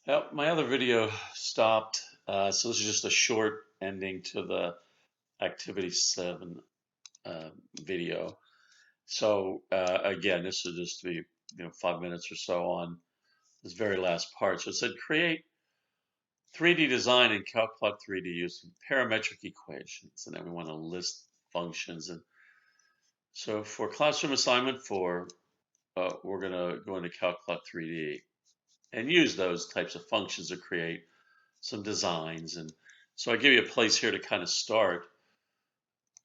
My other video stopped, so this is just a short ending to the Activity 7 uh, video. So again, this will just be 5 minutes or so on this very last part. So it said create 3D design in CalcPlot 3D using parametric equations, and then we want to list functions. And so for classroom assignment 4, we're going to go into CalcPlot 3D and use those types of functions to create some designs. And so I give you a place here to kind of start.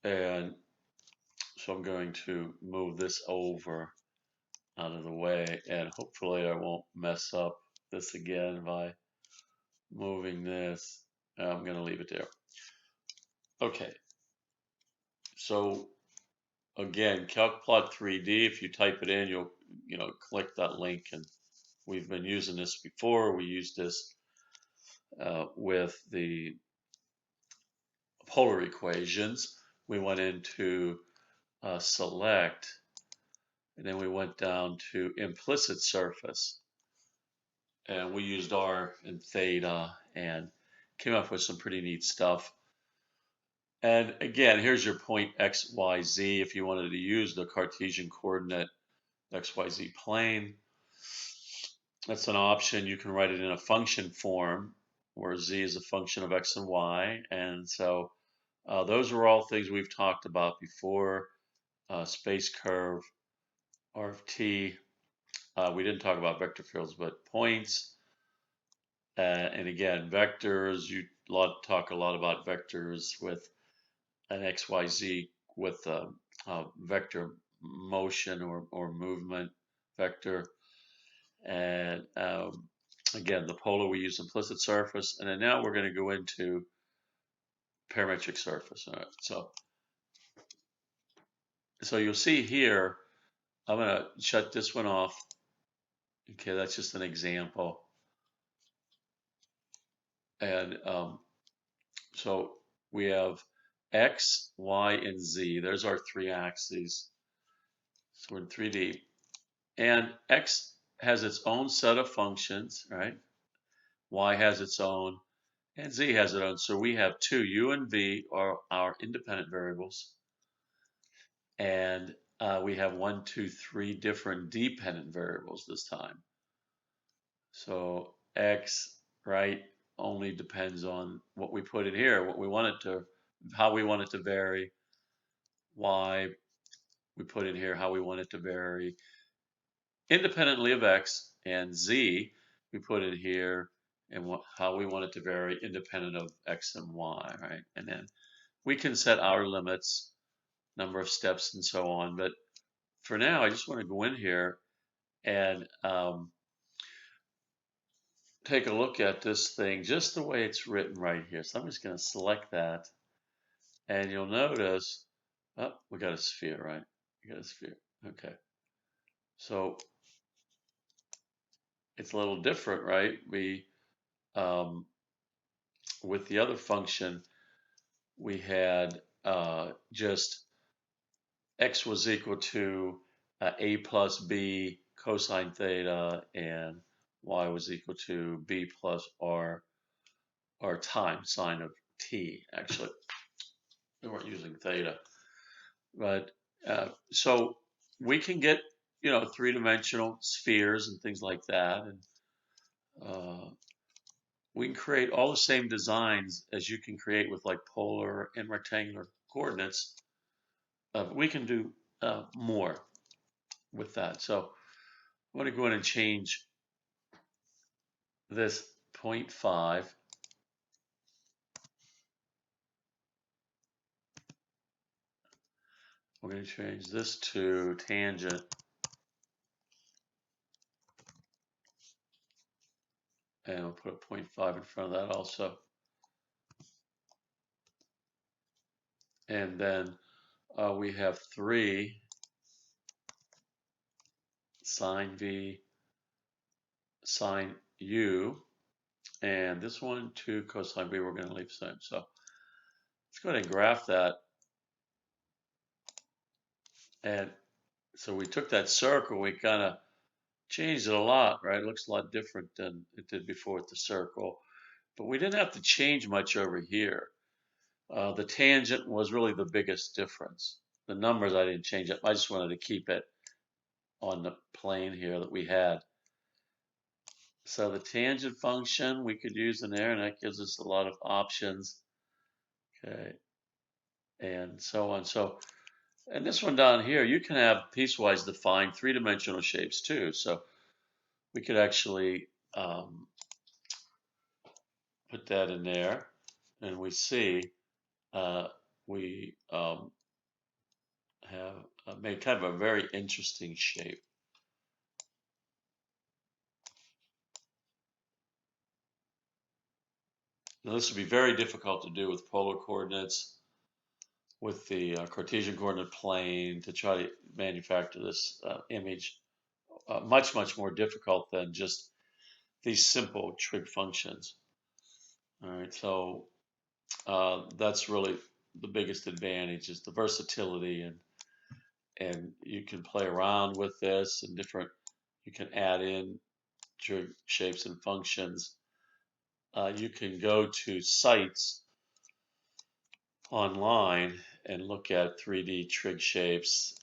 And so I'm going to move this over out of the way, and hopefully I won't mess up this again by moving this. I'm going to leave it there. Okay, so again, CalcPlot 3D, if you type it in, you'll click that link, and we've been using this before. We used this with the polar equations. We went into select, and then we went down to implicit surface, and we used R and theta and came up with some pretty neat stuff. And again, here's your point x, y, z. If you wanted to use the Cartesian coordinate x, y, z plane, that's an option. You can write it in a function form where z is a function of x and y. And so those are all things we've talked about before. Space curve, R of t. We didn't talk about vector fields, but points. And again, vectors, you talk a lot about vectors with an XYZ with a vector motion or movement vector. And again, the polar, we use implicit surface. And then now we're going to go into parametric surface. All right, so you'll see here, I'm going to shut this one off. Okay, that's just an example. And so we have X, Y, and Z. There's our three axes. So we're in 3D. And X has its own set of functions, right? Y has its own, and Z has its own. So we have two. U and V are our independent variables. And we have 1, 2, 3 different dependent variables this time. So X, right, only depends on what we put in here, what we want it to, how we want it to vary. Y, we put in here how we want it to vary independently of X, and Z, we put in here and how we want it to vary independent of X and Y, right? And then we can set our limits, number of steps, and so on. But for now, I just want to go in here and take a look at this thing just the way it's written right here. So I'm just going to select that, and you'll notice, oh, we got a sphere, right? We got a sphere. Okay. So it's a little different, right? We with the other function, we had just x was equal to a plus b cosine theta, and y was equal to b plus r times sine of t. Actually, we weren't using theta, but so we can get three-dimensional spheres and things like that, and we can create all the same designs as you can create with like polar and rectangular coordinates. We can do more with that. So I'm going to go in and change this 0.5. We're going to change this to tangent. And we'll put a 0.5 in front of that also. And then we have 3 sine V, sine U. And this one, 2 cosine V, we're going to leave the same. So let's go ahead and graph that. And so we took that circle, we kind of changed it a lot, right? It looks a lot different than it did before with the circle. But we didn't have to change much over here. The tangent was really the biggest difference. The numbers I didn't change it. I just wanted to keep it on the plane here that we had. So the tangent function we could use in there, and that gives us a lot of options. Okay, and so on. So, and this one down here, you can have piecewise defined three-dimensional shapes too. So we could actually put that in there, and we see we have made kind of a very interesting shape. Now this would be very difficult to do with polar coordinates, with the Cartesian coordinate plane, to try to manufacture this image. Much, much more difficult than just these simple trig functions. All right, so that's really the biggest advantage, is the versatility, and you can play around with this and different. You can add in trig shapes and functions. You can go to sites online and look at 3D trig shapes,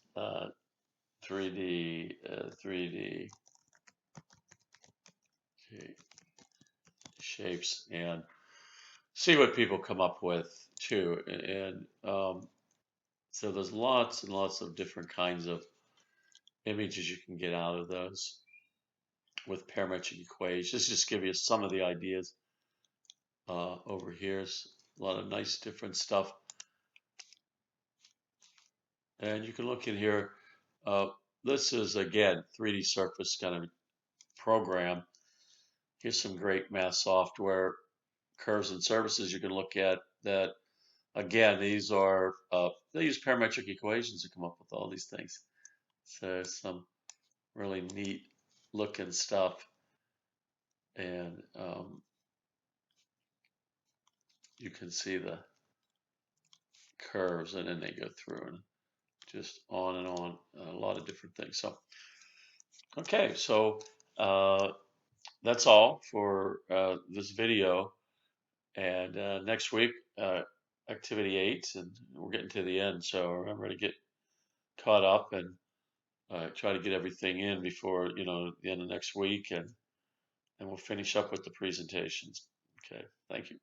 3D shapes, and see what people come up with too. And so there's lots and lots of different kinds of images you can get out of those with parametric equations. Just give you some of the ideas. Over here's a lot of nice different stuff. And you can look in here. This is, again, 3D surface kind of program. Here's some great math software, curves and surfaces you can look at that. Again, these are, they use parametric equations to come up with all these things. So some really neat looking stuff. And you can see the curves, and then they go through and just on and on, a lot of different things. So, okay, so that's all for this video. And next week, activity 8, and we're getting to the end. So remember to get caught up and try to get everything in before the end of next week, and we'll finish up with the presentations. Okay, thank you.